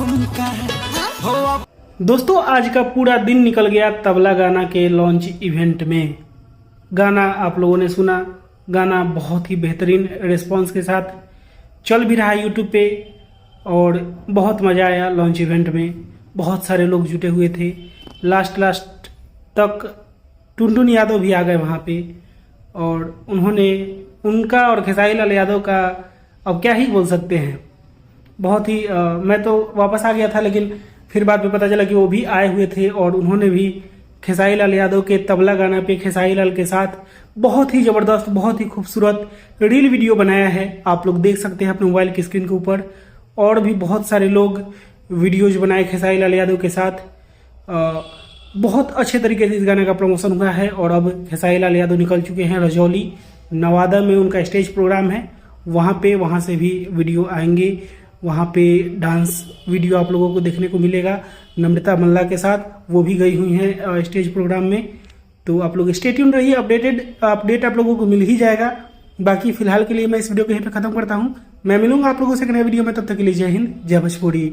ठुमका हो। दोस्तों आज का पूरा दिन निकल गया तबला गाना के लॉन्च इवेंट में। गाना आप लोगों ने सुना, गाना बहुत ही बेहतरीन रिस्पांस के साथ चल भी रहा है यूट्यूब पे और बहुत मज़ा आया। लॉन्च इवेंट में बहुत सारे लोग जुटे हुए थे। लास्ट तक टुनटुन यादव भी आ गए वहाँ पे और उन्होंने उनका और खेसारी लाल यादव का अब क्या ही बोल सकते हैं। बहुत ही मैं तो वापस आ गया था, लेकिन फिर बाद में पता चला कि वो भी आए हुए थे और उन्होंने भी खेसारी लाल यादव के तबला गाना पे खेसारी लाल के साथ बहुत ही ज़बरदस्त, बहुत ही खूबसूरत रील वीडियो बनाया है। आप लोग देख सकते हैं अपने मोबाइल की स्क्रीन के ऊपर। और भी बहुत सारे लोग वीडियोज बनाए खेसारी लाल यादव के साथ। बहुत अच्छे तरीके से इस गाने का प्रमोशन हुआ है और अब खेसारी लाल यादव निकल चुके हैं रजौली, नवादा में उनका स्टेज प्रोग्राम है। वहाँ से भी वीडियो आएंगे। वहाँ पे डांस वीडियो आप लोगों को देखने को मिलेगा नम्रता मल्ला के साथ, वो भी गई हुई हैं स्टेज प्रोग्राम में। तो आप लोग स्टे ट्यून रहिए, अपडेट आप लोगों को मिल ही जाएगा। बाकी फिलहाल के लिए मैं इस वीडियो को यहीं पे खत्म करता हूँ। मैं मिलूंगा आप लोगों से एक नए वीडियो में, तब तक के लिए जय हिंद, जय भोजपुरी।